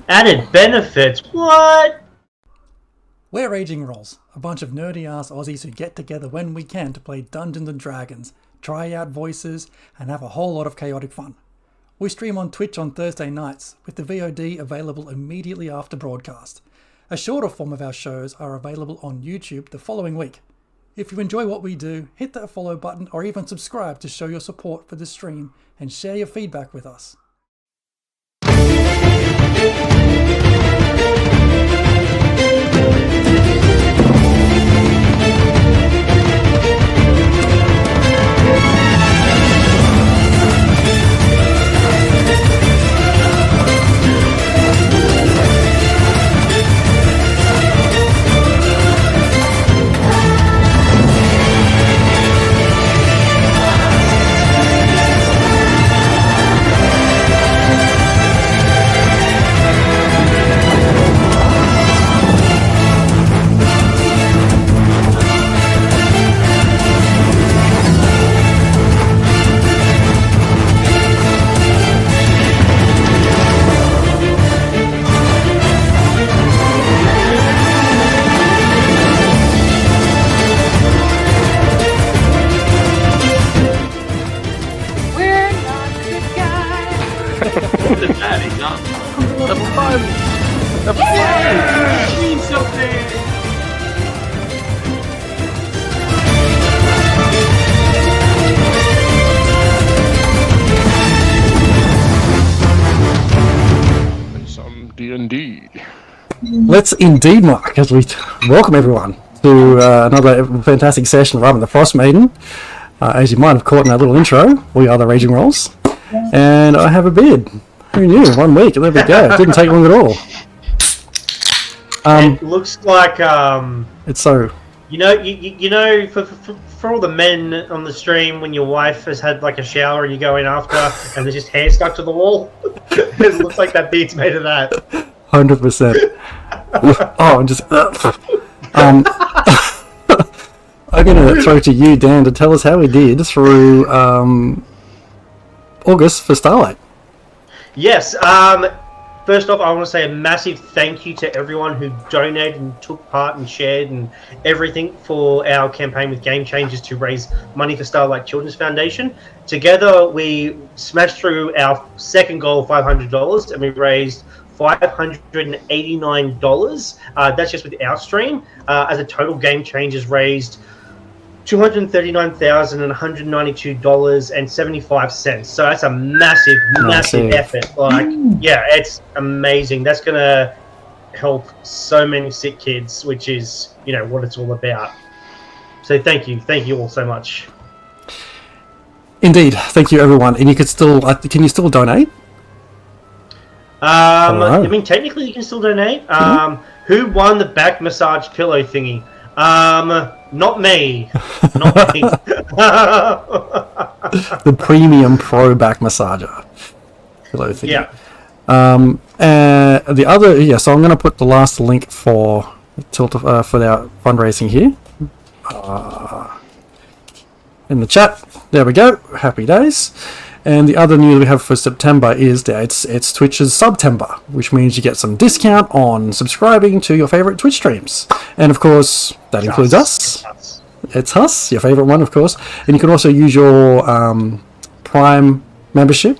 Added benefits? What? We're Raging Rolls, a bunch of nerdy-ass Aussies who get together when we can to play Dungeons & Dragons, try out voices, and have a whole lot of chaotic fun. We stream on Twitch on Thursday nights, with the VOD available immediately after broadcast. A shorter form of our shows are available on YouTube the following week. If you enjoy what we do, hit that follow button or even subscribe to show your support for the stream and share your feedback with us. Let's indeed, Mark, as we welcome everyone to another fantastic session of Rime the Frostmaiden. As you might have caught in our little intro, we are the Raging Rolls, and I have a beard. Who knew? 1 week, there we go. It didn't take long at all. It looks like it's so. You know, for all the men on the stream, when your wife has had like a shower and you go in after, and there's just hair stuck to the wall. It looks like that beard's made of that. 100%. Oh, I'm just. I'm going to throw to you, Dan, to tell us how we did through August for Starlight. Yes. First off, I want to say a massive thank you to everyone who donated and took part and shared and everything for our campaign with Game Changers to raise money for Starlight Children's Foundation. Together, we smashed through our second goal of $500, and we raised $589. That's just with our stream. As a total, Game Changers raised $239,192.75. So that's a massive effort. Like, yeah, it's amazing. That's gonna help so many sick kids, which is, you know, what it's all about. So thank you all so much. Indeed, thank you everyone. And you could still, can you still donate? I mean, technically you can still donate. Who won the back massage pillow thingy? Not me. Not me. The premium pro back massager pillow thingy. Yeah. The other, so I'm going to put the last link for Tilt for our fundraising here in the chat. There we go. Happy days. And the other news we have for September is that it's Twitch's Subtember, which means you get some discount on subscribing to your favorite Twitch streams. And of course, that includes us. It's us, your favorite one, of course. And you can also use your Prime membership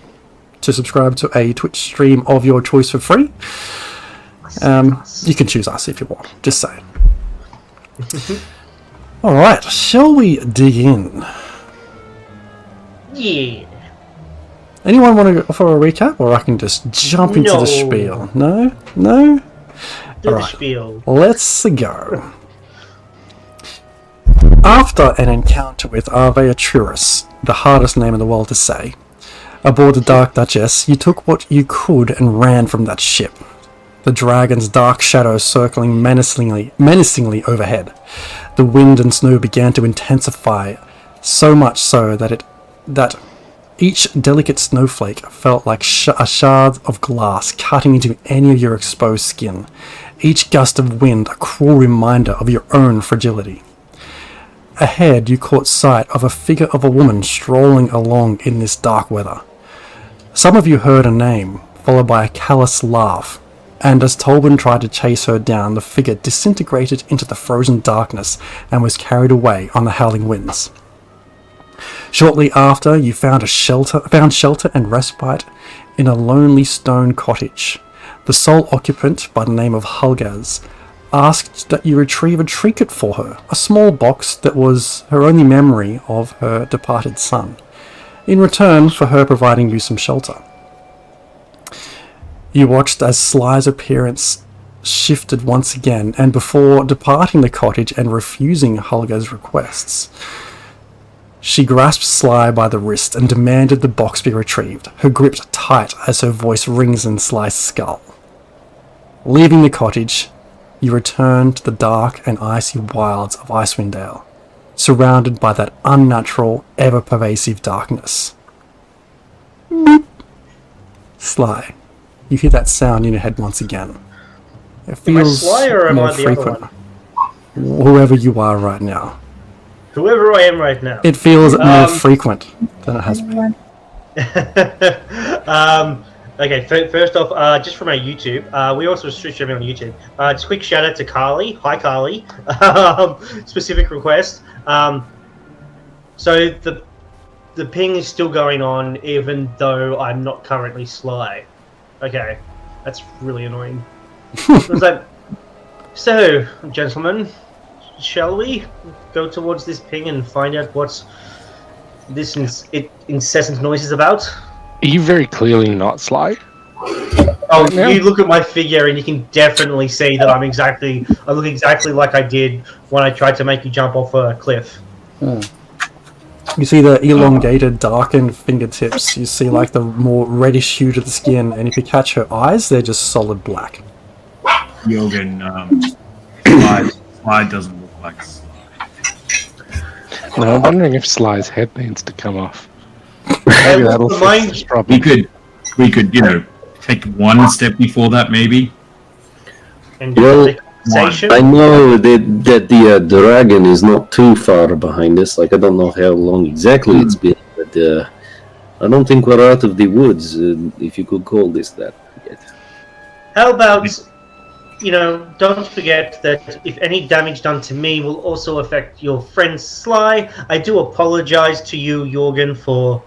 to subscribe to a Twitch stream of your choice for free. You can choose us if you want, just saying. Alright, shall we dig in? Yeah. Anyone want to go for a recap, or I can just jump into the spiel? No? Do the spiel. Let's go. After an encounter with Arveatruris, the hardest name in the world to say, aboard the Dark Duchess, you took what you could and ran from that ship. The dragon's dark shadows circling menacingly overhead. The wind and snow began to intensify, so much so that each delicate snowflake felt like a shard of glass cutting into any of your exposed skin. Each gust of wind a cruel reminder of your own fragility. Ahead, you caught sight of a figure of a woman strolling along in this dark weather. Some of you heard a name, followed by a callous laugh. And as Tolbin tried to chase her down, the figure disintegrated into the frozen darkness and was carried away on the howling winds. Shortly after, you found shelter and respite in a lonely stone cottage. The sole occupant, by the name of Hulgaz, asked that you retrieve a trinket for her, a small box that was her only memory of her departed son, in return for her providing you some shelter. You watched as Sly's appearance shifted once again, and before departing the cottage and refusing Hulgaz's requests, she grasped Sly by the wrist and demanded the box be retrieved, her grip tight as her voice rings in Sly's skull. Leaving the cottage, you return to the dark and icy wilds of Icewind Dale, surrounded by that unnatural, ever-pervasive darkness. Sly, you hear that sound in your head once again. It feels Sly or am more I the frequent. other one? Whoever you are right now. Whoever I am right now. It feels more frequent than it has been. Okay, first off, just from our YouTube, we also stream on YouTube. Just a quick shout out to Carly. Hi, Carly. Specific request. So the ping is still going on, even though I'm not currently Sly. Okay, that's really annoying. I was like, so, gentlemen, shall we go towards this ping and find out what this incessant noise is about? Are you very clearly not Sly? Oh, you look at my figure and you can definitely see that I look exactly like I did when I tried to make you jump off a cliff. You see the elongated, darkened fingertips. You see like the more reddish hue to the skin, and if you catch her eyes, they're just solid black. Jorgen, Sly doesn't look like Sly. No, I'm wondering if Sly's head needs to come off. Maybe that'll fix this problem. We could, take one step before that, maybe. And Well, conversation. I know that the dragon is not too far behind us. Like, I don't know how long exactly it's been, but I don't think we're out of the woods, if you could call this that yet. How about, don't forget that if any damage done to me will also affect your friend Sly. I do apologize to you, Jorgen, for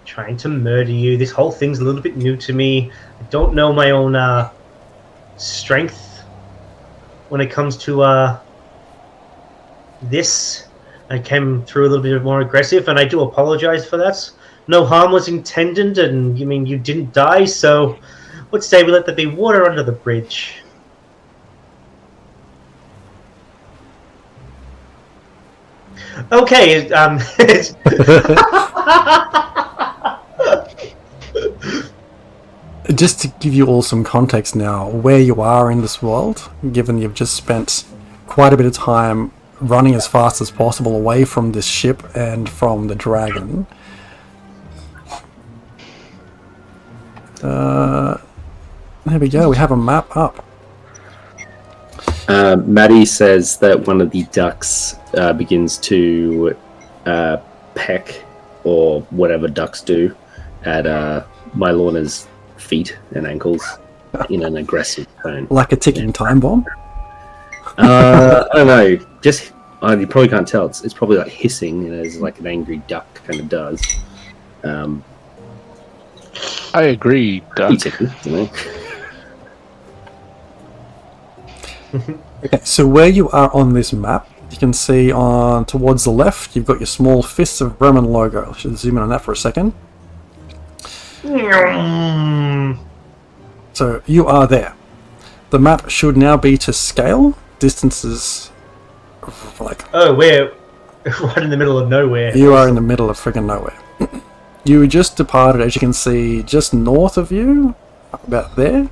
trying to murder you. This whole thing's a little bit new to me. I don't know my own strength when it comes to this. I came through a little bit more aggressive, and I do apologize for that. No harm was intended, and you didn't die, so let's say we let there be water under the bridge. Okay, Just to give you all some context now, where you are in this world, given you've just spent quite a bit of time running as fast as possible away from this ship and from the dragon. There we go, we have a map up. Maddie says that one of the ducks begins to peck, or whatever ducks do, at Mylorna's feet and ankles in an aggressive tone. Like a ticking time bomb? I don't know. Just you probably can't tell. It's probably like hissing, as like an angry duck kind of does. I agree, Doug. Okay, so where you are on this map, you can see on towards the left, you've got your small Fists of Bremen logo. I should zoom in on that for a second. So you are there. The map should now be to scale. Distances like... Oh, we're right in the middle of nowhere. You are in the middle of friggin' nowhere. You just departed, as you can see, just north of you, about there,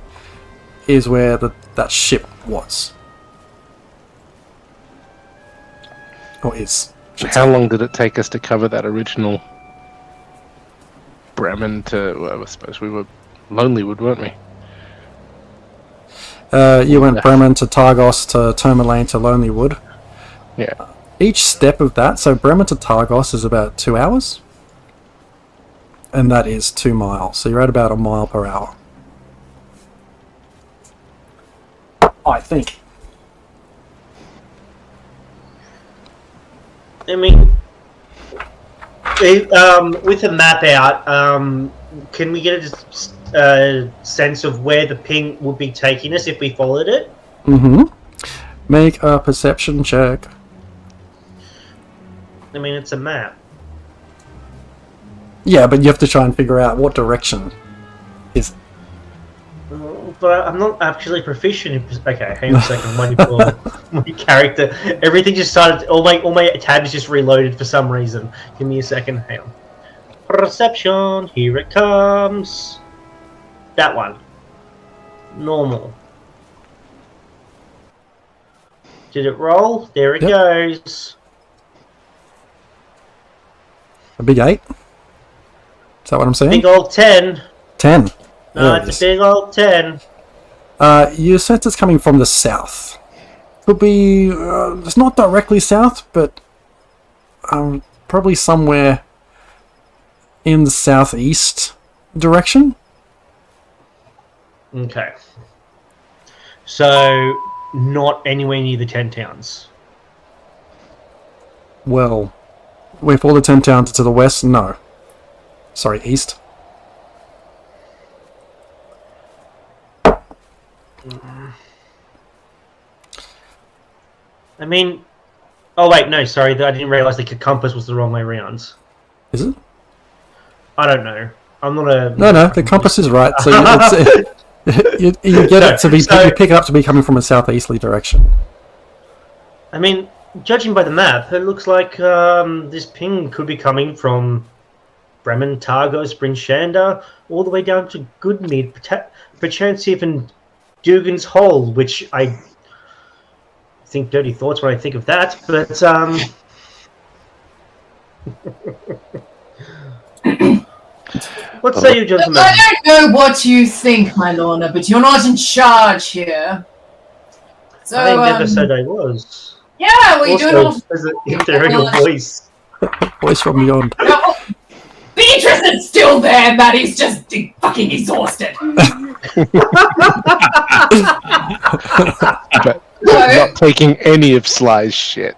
is where that ship was. Or is. How long did it take us to cover that original Bremen to... Well, I suppose we were Lonelywood, weren't we? You went Bremen to Targos to Tourmaline to Lonelywood. Yeah. Each step of that, so Bremen to Targos is about 2 hours. And that is 2 miles, so you're at about a mile per hour. I think. I mean, with the map out, can we get a sense of where the ping would be taking us if we followed it? Mm-hmm. Make a perception check. I mean, it's a map. Yeah, but you have to try and figure out what direction is. But I'm not actually proficient in... Okay, hang on a second. Waiting for my character. Everything just started... All my tabs just reloaded for some reason. Give me a second. Hang on. Perception. Here it comes. That one. Normal. Did it roll? There it goes. A big 8? Is that what I'm saying? Big old 10. 10. No, it's a big old 10. You sense it's coming from the south. Could be... it's not directly south, but... probably somewhere... in the southeast direction. Okay. So, not anywhere near the 10 towns. Well, with all the 10 towns to the west, no. Sorry, east. I mean... Oh, wait, no, sorry. I didn't realise the compass was the wrong way around. Is it? I don't know. I'm not a... No, the compass is right. So you get it to be... you pick it up to be coming from a southeasterly direction. I mean, judging by the map, it looks like this ping could be coming from Bremen, Targos, Brinshanda, all the way down to Goodmead, perchance even Dugan's Hole, which I think dirty thoughts when I think of that, but what say you, gentlemen? I don't know what you think, Mylorna, but you're not in charge here. So, I never said I was. Yeah, well, you do Also, if there in your voice. Voice from beyond. No, Beatrice is still there, Maddie's just fucking exhausted. But not taking any of Sly's shit.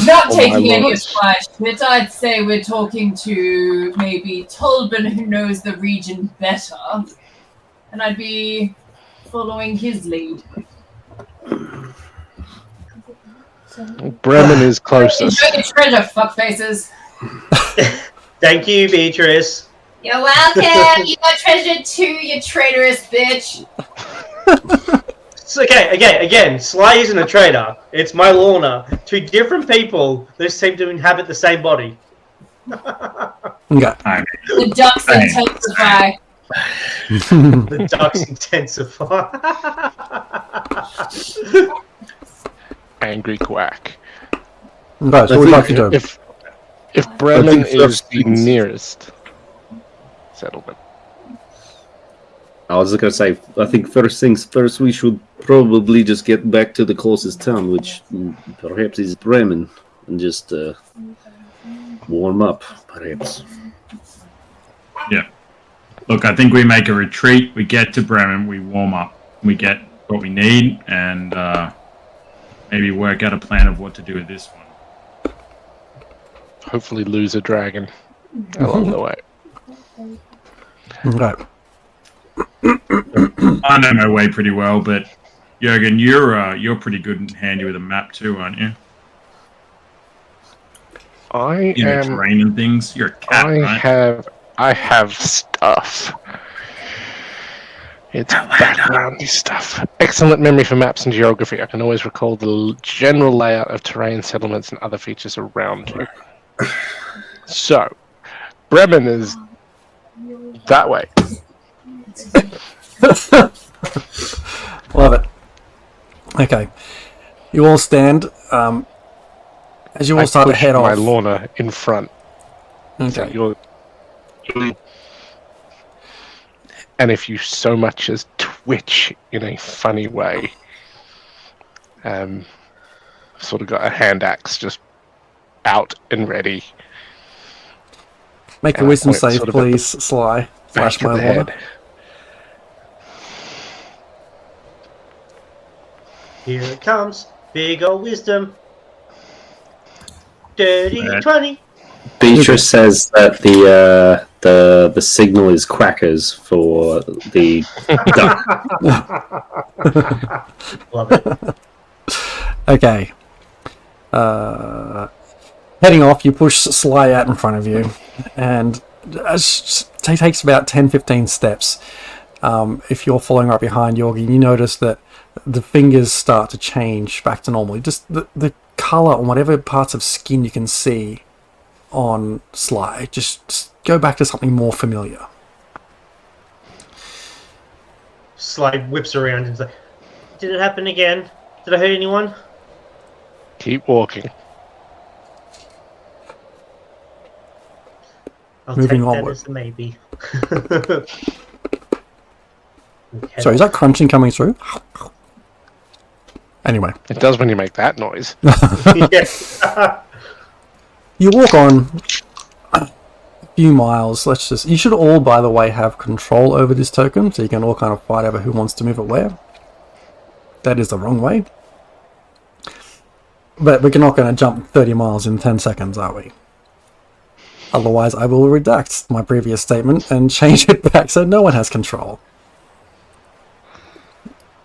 Not taking any of Sly's shit. I'd say we're talking to maybe Tolbin, who knows the region better. And I'd be following his lead. Bremen is closest. Enjoy your treasure, fuckfaces. Thank you, Beatrice. You're welcome. You got treasure too, you traitorous bitch. It's okay, again, Sly isn't a traitor. It's Mylorna. Two different people that seem to inhabit the same body. Okay. The ducks intensify. The ducks intensify. Angry quack. Okay, so we'd like to do. If Bremen is the nearest settlement. I was going to say, I think first things first, we should probably just get back to the closest town, which perhaps is Bremen, and just warm up, perhaps. Yeah. Look, I think we make a retreat. We get to Bremen. We warm up. We get what we need, and maybe work out a plan of what to do with this one. Hopefully lose a dragon along the way. Okay. I know my way pretty well, but Jurgen, you're pretty good and handy with a map too, aren't you? You know, terrain and things. You're a cat, right? I have stuff. It's backgroundy stuff. Excellent memory for maps and geography. I can always recall the general layout of terrain, settlements, and other features around you. So, Bremen is that way. Love it. Okay. You all stand. As you all start to head off. Mylorna in front. Okay. So and if you so much as twitch in a funny way, sort of got a hand axe just out and ready. Make a wisdom save, please, Sly. Flash my head. Here it comes. Big old wisdom. Dirty Yeah. 20. Beatrice says that the signal is crackers for the duck. Love it. Okay. Heading off, you push Sly out in front of you, and it takes about 10-15 steps. If you're following right behind Yorgi, you notice that the fingers start to change back to normal. Just the colour on whatever parts of skin you can see on Sly, just go back to something more familiar. Sly whips around and is like, did it happen again? Did I hurt anyone? Keep walking. I'll Moving take onward. that as a maybe. Sorry, is that crunching coming through? Anyway. It does when you make that noise. Yes. You walk on a few miles. You should all, by the way, have control over this token, so you can all kind of fight over who wants to move it where. That is the wrong way. But we're not going to jump 30 miles in 10 seconds, are we? Otherwise, I will redact my previous statement and change it back so no one has control.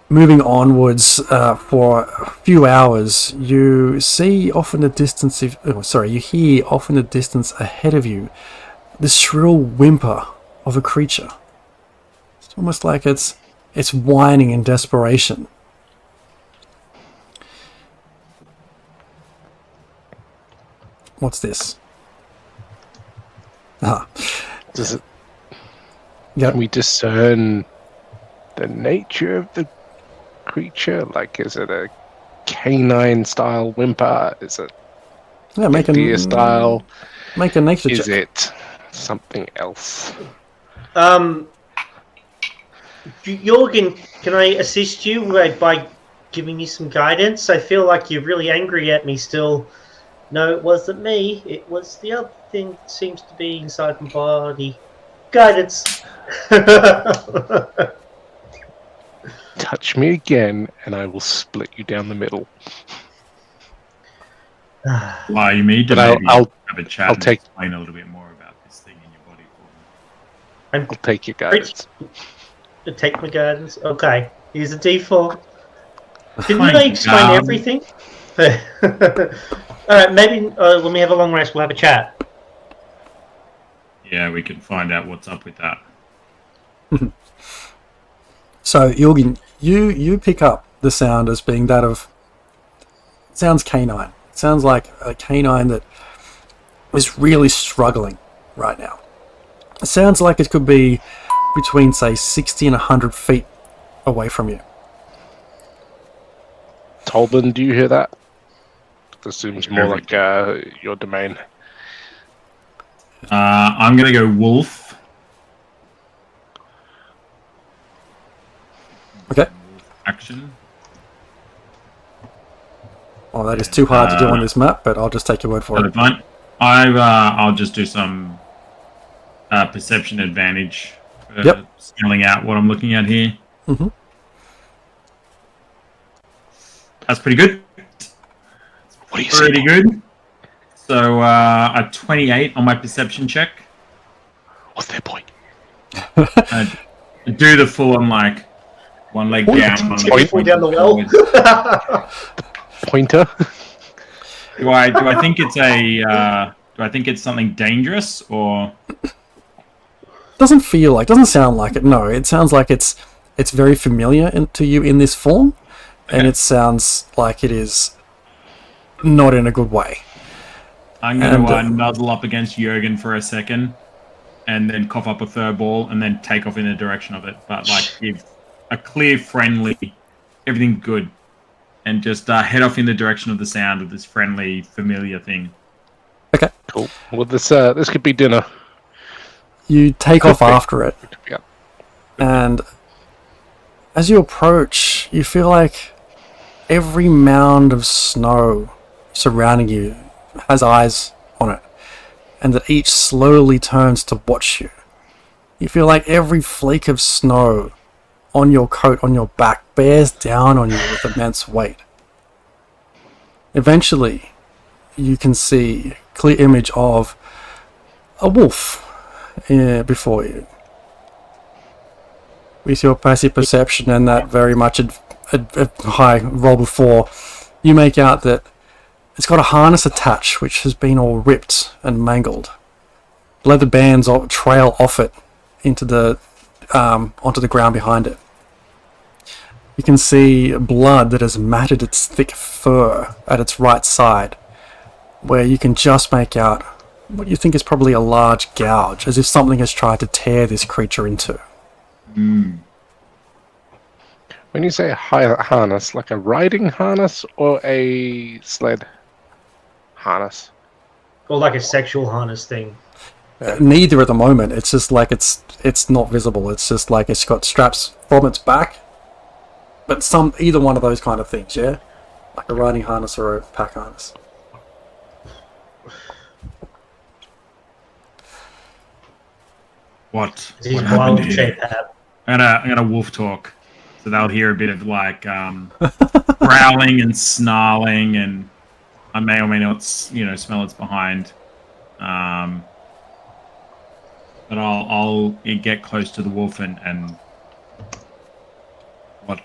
Moving onwards for a few hours, you see off in the distance. You hear off in the distance ahead of you the shrill whimper of a creature. It's almost like it's whining in desperation. What's this? Does it? Yep. Can we discern the nature of the creature? Like, is it a canine style whimper? Is it Yeah, make a deer style? Make a nature Is check. it something else? Jorgen, can I assist you by giving you some guidance? I feel like you're really angry at me still. No, it wasn't me. It was the other thing that seems to be inside my body. Guidance. Touch me again, and I will split you down the middle. Why you need to But maybe I'll have a chat I'll and take- explain a little bit more about this thing in your body for me. I'll take your guidance. Take my guidance. Okay. Here's a D4. Didn't Thank I you, explain Dom. everything? Alright, maybe when we have a long rest, we'll have a chat. Yeah, we can find out what's up with that. So, Jorgen, you pick up the sound as being that of... It sounds canine. It sounds like a canine that is really struggling right now. It sounds like it could be between, say, 60 and 100 feet away from you. Tolbin, do you hear that? This seems more like your domain. I'm going to go wolf. Okay. Action. Well, that is too hard to do on this map, but I'll just take your word for So it. fine. I'll just do some perception advantage for Yep. scaling out what I'm looking at here. Mm-hmm. That's pretty good. What do you Pretty see? good. So a 28 on my perception check. What's their point? Do the full on like one leg down, one leg Fall down the well. forward. Pointer? Do I think it's do I think it's something dangerous or? Doesn't sound like it. No, it sounds like it's very familiar to you in this form, and Okay. it sounds like it is not in a good way. I'm going to And, nuzzle up against Jurgen for a second, and then cough up a fur ball, and then take off in the direction of it. But like, give a clear, friendly, everything good, and just head off in the direction of the sound of this friendly, familiar thing. Okay, Cool. Well, this could be dinner. you take off after it, Yeah. and as you approach, you feel like every mound of snow surrounding you has eyes on it, and that each slowly turns to watch you. You feel like every flake of snow on your coat, on your back, bears down on you with immense weight. Eventually, you can see a clear image of a wolf before you. With your passive perception and that very much a high roll before, you make out that it's got a harness attached which has been all ripped and mangled. Leather bands trail off it into the onto the ground behind it. You can see blood that has matted its thick fur at its right side, where you can just make out what you think is probably a large gouge, as if something has tried to tear this creature into. When you say a harness, like a riding harness or a sled harness? Or like a sexual harness thing. Neither at the moment. It's just like it's not visible. It's just like it's got straps from its back, but either one of those kind of things, yeah, like a riding harness or a pack harness. What He's happened wild here? shape hat. I'm gonna wolf talk, so they'll hear a bit of like growling and snarling, and I may or may not, smell it's behind. But I'll get close to the wolf and what?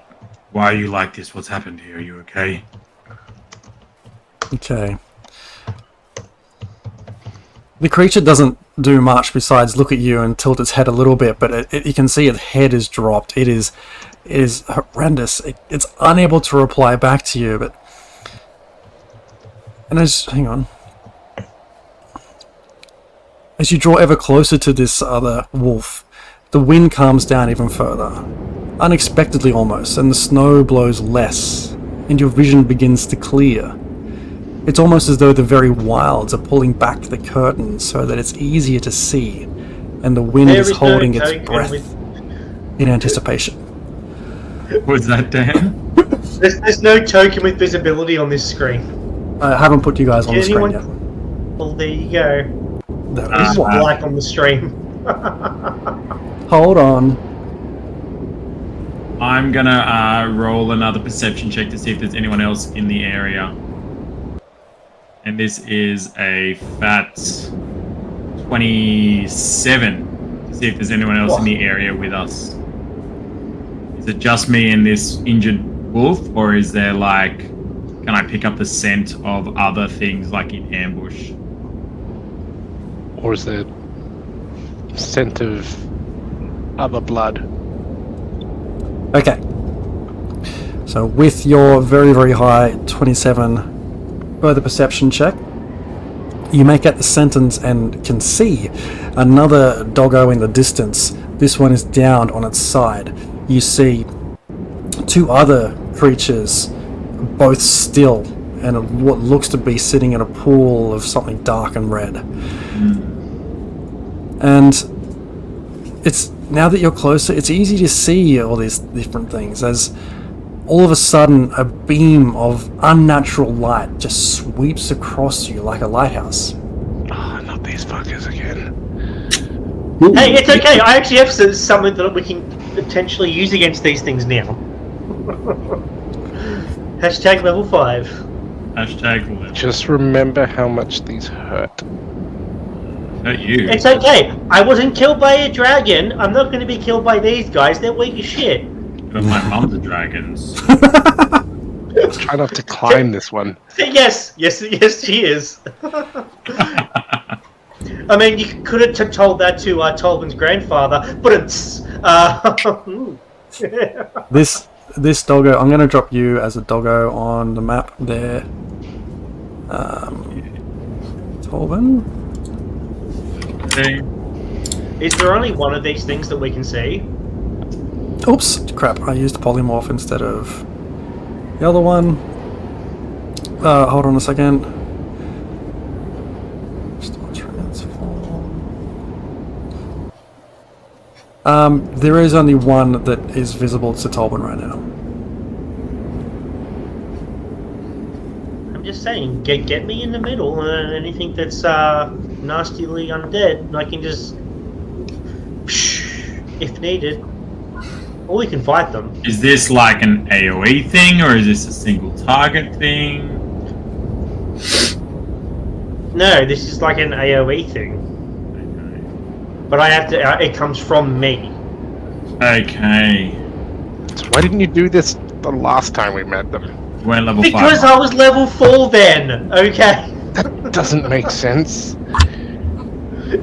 Why are you like this? What's happened here? Are you okay? Okay. The creature doesn't do much besides look at you and tilt its head a little bit, but you can see its head is dropped. It is horrendous. It's unable to reply back to you, but... hang on. As you draw ever closer to this other wolf, the wind calms down even further. Unexpectedly almost, and the snow blows less, and your vision begins to clear. It's almost as though the very wilds are pulling back the curtains so that it's easier to see, and the wind is holding its breath in anticipation. Was that Dan? There's no token with visibility on this screen. I haven't put you guys on the screen yet. Well, there you go. That This is is why. black on the stream. Hold on. I'm gonna roll another perception check to see if there's anyone else in the area. And this is a fat 27 to see if there's anyone else in the area with us. Is it just me and this injured wolf, or is there can I pick up the scent of other things like in ambush? Or is there scent of other blood? Okay. So with your very, very high 27 further perception check, you make out the sentence and can see another doggo in the distance. This one is down on its side. You see two other creatures, both still, and what looks to be sitting in a pool of something dark and red. And it's, now that you're closer, it's easy to see all these different things as all of a sudden a beam of unnatural light just sweeps across you like a lighthouse. Oh, not these fuckers again. Hey, it's okay. I actually have something that we can potentially use against these things now. Hashtag level 5. Hashtag level. Just remember how much these hurt. Not you. It's okay. I wasn't killed by a dragon. I'm not going to be killed by these guys. They're weak as shit. But my mum's a dragons. Try not to climb this one. Yes, she is. I mean, you could have told that to Tolban's grandfather, but it's... This doggo, I'm going to drop you as a doggo on the map there. Tolban? Okay. Is there only one of these things that we can see? Oops, crap, I used polymorph instead of the other one. Hold on a second. There is only one that is visible to Tolban right now. I'm just saying, get me in the middle, and anything that's nastily undead, I can just... if needed. Or we can fight them. Is this like an AoE thing, or is this a single target thing? No, this is like an AoE thing. But I have to. It comes from me. Okay. So why didn't you do this the last time we met them? We're level 5. Because I was level 4 then. Okay. That doesn't make sense.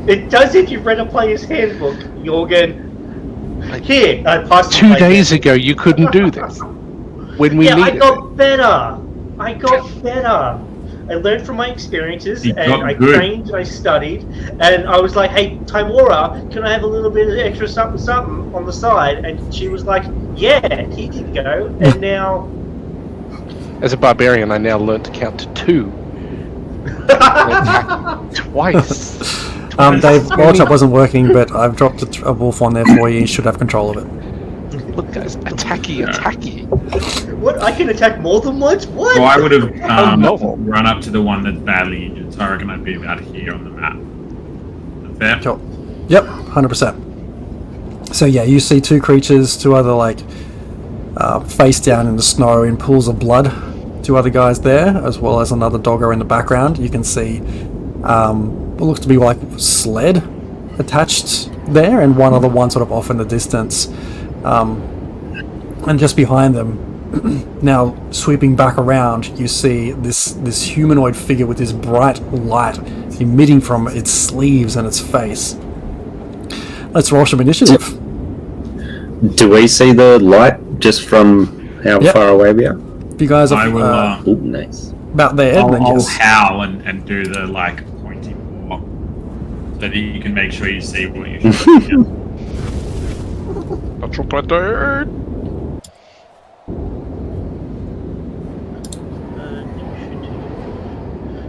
It does if you've read a player's handbook, Jorgen. Here, I passed 2 days ago, you couldn't do this. When we Yeah, I needed got better. I got better. I learned from my experiences, You and got I good. trained, and I studied, and I was like, "Hey, Timora, can I have a little bit of extra something, something on the side?" And she was like, "Yeah, here you go." And now, it. As a barbarian, I now learned to count to 2. Twice. Dave, Watch Up wasn't working, but I've dropped a wolf on there for you. You should have control of it. Look, guys, attacky. what? I can attack more than once? What? So I would have no. run up to the one that's badly injured, so I reckon I'd be about here on the map. Is that fair? Sure. Yep, 100%. So yeah, you see 2 creatures, 2 other like face down in the snow in pools of blood. 2 other guys there, as well as another doggo in the background. You can see what looks to be like sled attached there, and one other one sort of off in the distance. And just behind them, now sweeping back around, you see this humanoid figure with this bright light emitting from its sleeves and its face. Let's roll some initiative. Do we see the light just from how Yep. far away we are? If you guys I are will. Ooh, nice. about there, then I'll yes. howl and do the like pointy paw, so that you can make sure you see what you should see. Natural 20.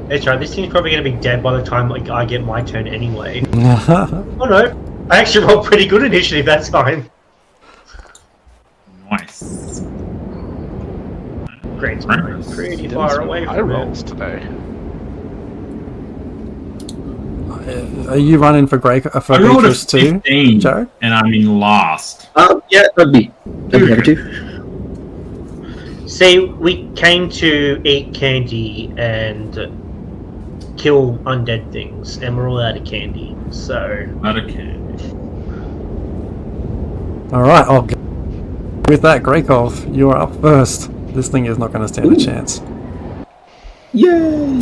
That's right. This thing's probably going to be dead by the time I get my turn anyway. Oh no! I actually rolled pretty good initiative that time. Nice. Great. Right. Pretty far away High from it. rolls today. Are you running for I rolled a Beatrice too, 15, Jared? and I'm in last. Yeah, I'd be happy to. See, we came to eat candy and kill undead things, and we're all out of candy. So Not a candy. Alright, I'll go. With that, Greykov, you're up first. This thing is not going to stand a chance. Yay!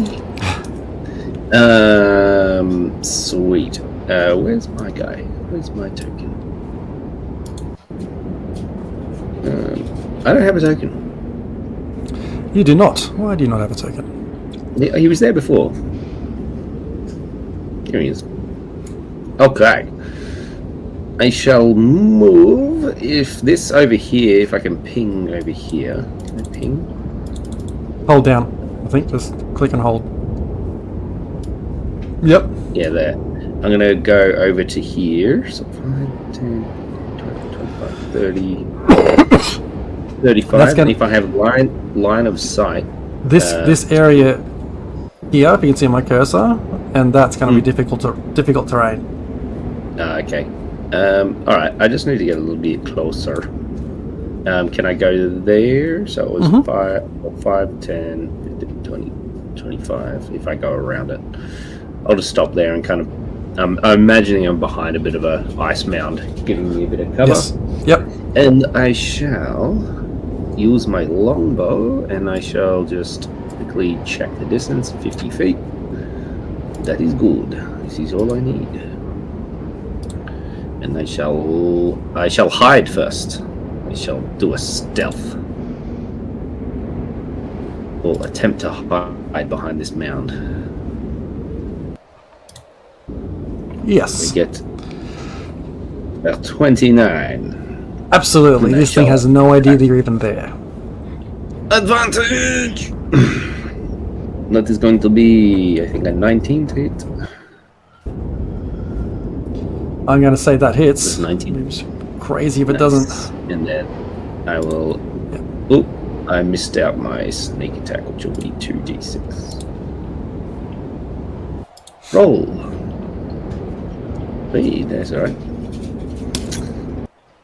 Sweet. Where's my guy? Where's my token? I don't have a token. You do not. Why do you not have a token? He was there before. Here he is. Okay. I shall move if this over here, if I can ping over here. Can I ping? Hold down. I think just click and hold. Yep. Yeah, there. I'm going to go over to here. So 5, 10, 20, 25, 30, 35. That's gonna- And if I have line of sight. This area here, if you can see my cursor, and that's going to be difficult terrain. Okay. Alright, I just need to get a little bit closer. Can I go to there? So it was 5, 10, 15, 20, 25. If I go around it, I'll just stop there and kind of. I'm imagining I'm behind a bit of a ice mound, giving me a bit of cover. Yes. Yep. And I shall use my longbow, and I shall just quickly check the distance, 50 feet. That is good. This is all I need. And I shall hide first. I shall do a stealth. Or attempt to hide behind this mound. Yes. We get about 29. Absolutely. And I This thing shall- has no idea that you're even there. Advantage! That is going to be, I think, a 19 to hit. I'm going to say that hits. It's 19. It's crazy if it Nice. doesn't. And then I will. Oh, I missed out my sneak attack, which will be 2d6. Roll. Hey, that's alright.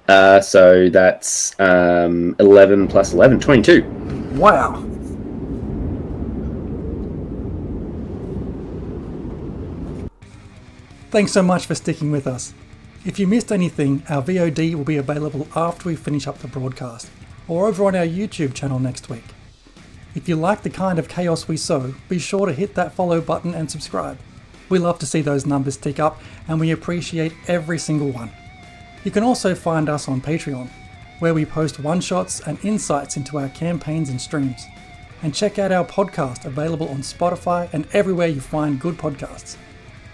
So that's 11 plus 11, 22. Wow. Thanks so much for sticking with us. If you missed anything, our VOD will be available after we finish up the broadcast, or over on our YouTube channel next week. If you like the kind of chaos we sow, be sure to hit that follow button and subscribe. We love to see those numbers tick up, and we appreciate every single one. You can also find us on Patreon, where we post one-shots and insights into our campaigns and streams. And check out our podcast, available on Spotify and everywhere you find good podcasts.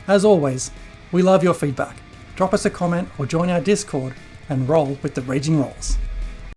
As always, we love your feedback. Drop us a comment or join our Discord and roll with the Raging Rolls.